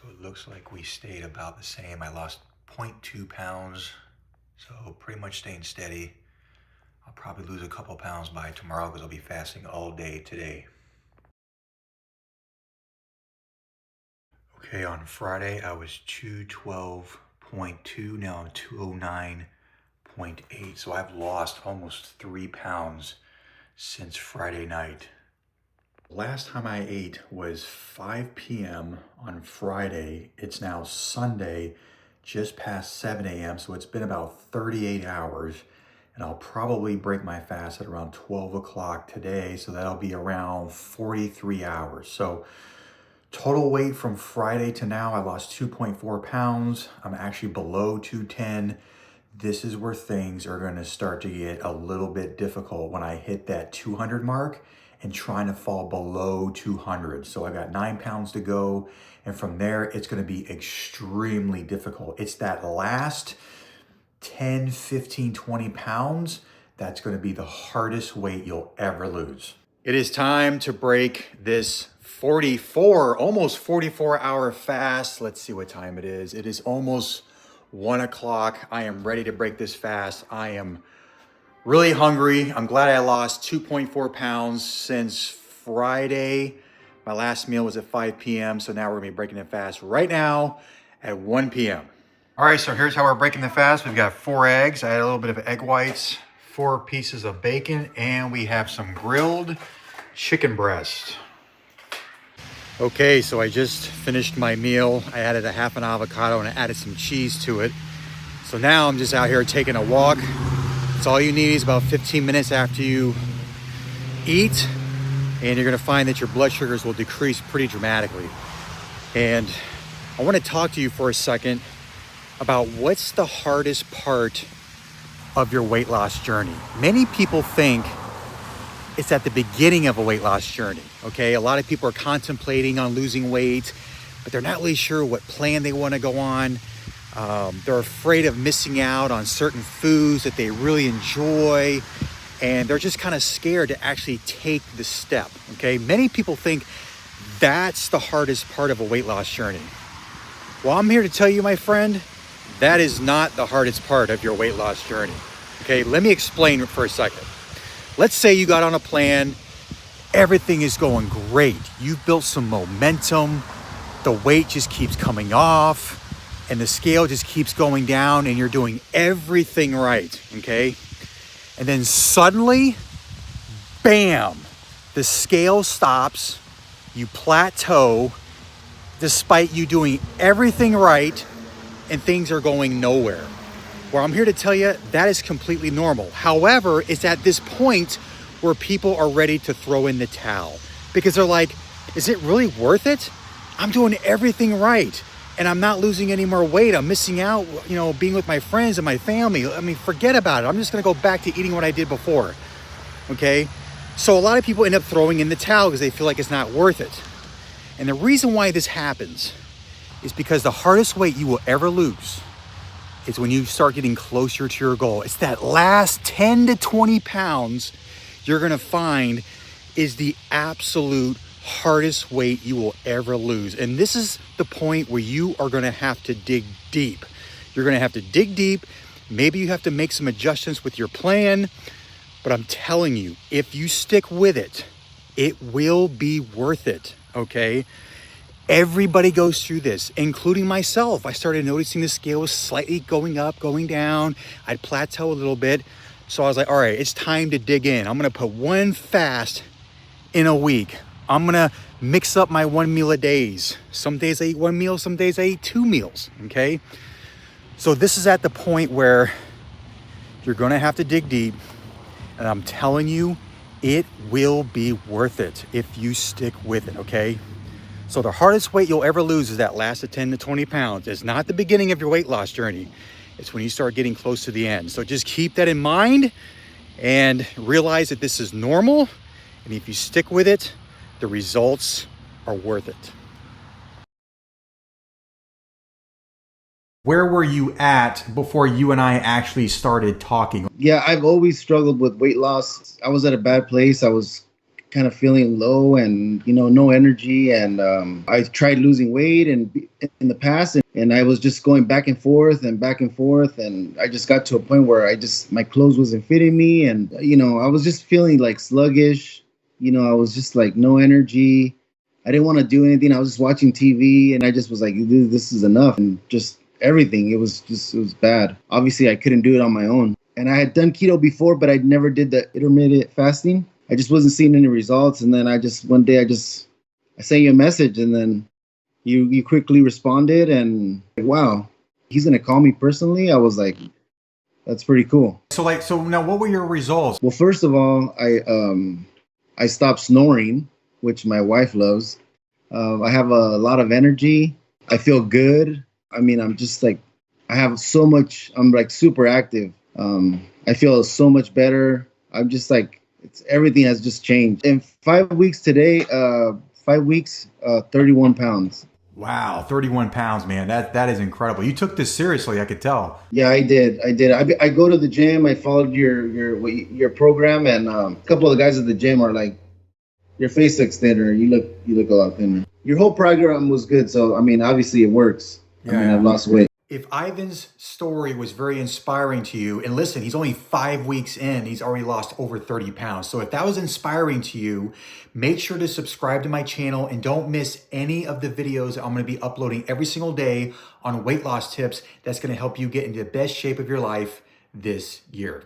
So it looks like we stayed about the same. I lost 0.2 pounds, so pretty much staying steady. I'll probably lose a couple pounds by tomorrow because I'll be fasting all day today. Okay, on Friday I was 212.2, now I'm 209.8. So I've lost almost 3 pounds since Friday night. Last time I ate was 5 p.m. on Friday. It's now Sunday, just past 7 a.m. So it's been about 38 hours. And I'll probably break my fast at around 12 o'clock today. So that'll be around 43 hours. So total weight from Friday to now, I lost 2.4 pounds. I'm actually below 210. This is where things are going to start to get a little bit difficult when I hit that 200 mark and trying to fall below 200. So I got 9 pounds to go. And from there, it's going to be extremely difficult. It's that last 10, 15, 20 pounds that's going to be the hardest weight you'll ever lose. It is time to break this 44, almost 44 hour fast. Let's see what time it is. It is almost 1 o'clock. I am ready to break this fast. I am really hungry. I'm glad I lost 2.4 pounds since Friday. My last meal was at 5 p.m. So now we're gonna be breaking it fast right now at 1 p.m. All right, so here's how we're breaking the fast. We've got 4 eggs. I had a little bit of egg whites, 4 pieces of bacon, and we have some grilled chicken breast. Okay, so I just finished my meal. I added a half an avocado and I added some cheese to it. So now I'm just out here taking a walk. It's all you need is about 15 minutes after you eat, and you're gonna find that your blood sugars will decrease pretty dramatically. And I wanna talk to you for a second about what's the hardest part of your weight loss journey. Many people think it's at the beginning of a weight loss journey, okay? A lot of people are contemplating on losing weight, but they're not really sure what plan they wanna go on. They're afraid of missing out on certain foods that they really enjoy, and they're just kind of scared to actually take the step, okay? Many people think that's the hardest part of a weight loss journey. Well, I'm here to tell you, my friend, that is not the hardest part of your weight loss journey, okay? Let me explain for a second. Let's say you got on a plan, everything is going great. You've built some momentum, the weight just keeps coming off, and the scale just keeps going down, and you're doing everything right, okay? And then suddenly, bam, the scale stops, you plateau, despite you doing everything right, and things are going nowhere. Well, I'm here to tell you that is completely normal. However, it's at this point where people are ready to throw in the towel because they're like, is it really worth it? I'm doing everything right and I'm not losing any more weight. I'm missing out, being with my friends and my family. I mean, forget about it. I'm just gonna go back to eating what I did before, okay? So a lot of people end up throwing in the towel because they feel like it's not worth it. And the reason why this happens is because the hardest weight you will ever lose is when you start getting closer to your goal. It's that last 10 to 20 pounds you're gonna find is the absolute hardest weight you will ever lose. And this is the point where you are gonna have to dig deep. You're gonna have to dig deep. Maybe you have to make some adjustments with your plan, but I'm telling you, if you stick with it, it will be worth it, okay? Everybody goes through this, including myself. I started noticing the scale was slightly going up, going down. I'd plateau a little bit. So I was like, all right, it's time to dig in. I'm gonna put one fast in a week. I'm gonna mix up my 1 meal a days. Some days I eat 1 meal, some days I eat 2 meals, okay? So this is at the point where you're gonna have to dig deep. And I'm telling you, it will be worth it if you stick with it, okay? So the hardest weight you'll ever lose is that last 10 to 20 pounds. It's not the beginning of your weight loss journey. It's when you start getting close to the end. So just keep that in mind and realize that this is normal. And if you stick with it, the results are worth it. Where were you at before you and I actually started talking? Yeah, I've always struggled with weight loss. I was at a bad place. I was kind of feeling low and, no energy. And I tried losing weight and in the past, and I was just going back and forth and back and forth. And I just got to a point where my clothes wasn't fitting me. And, I was just feeling like sluggish. I was just like no energy. I didn't want to do anything. I was just watching TV, and I just was like, this is enough. And just everything. It was bad. Obviously, I couldn't do it on my own. And I had done keto before, but I never did the intermittent fasting. I just wasn't seeing any results. And then one day I sent you a message, and then you quickly responded, and like, wow, he's going to call me personally. I was like, that's pretty cool. So now what were your results? Well, first of all, I stopped snoring, which my wife loves. I have a lot of energy. I feel good. I mean, I'm just like, I'm like super active. I feel so much better. I'm just like, everything has just changed. In 5 weeks today, 5 weeks, 31 pounds. Wow, 31 pounds, man. That is incredible. You took this seriously, I could tell. Yeah, I did. I go to the gym. I followed your program, and a couple of the guys at the gym are like, your face looks thinner. You look a lot thinner. Your whole program was good. So I mean, obviously it works. Yeah. I've lost weight. If Ivan's story was very inspiring to you, and listen, he's only 5 weeks in, he's already lost over 30 pounds. So if that was inspiring to you, make sure to subscribe to my channel and don't miss any of the videos I'm going to be uploading every single day on weight loss tips that's going to help you get into the best shape of your life this year.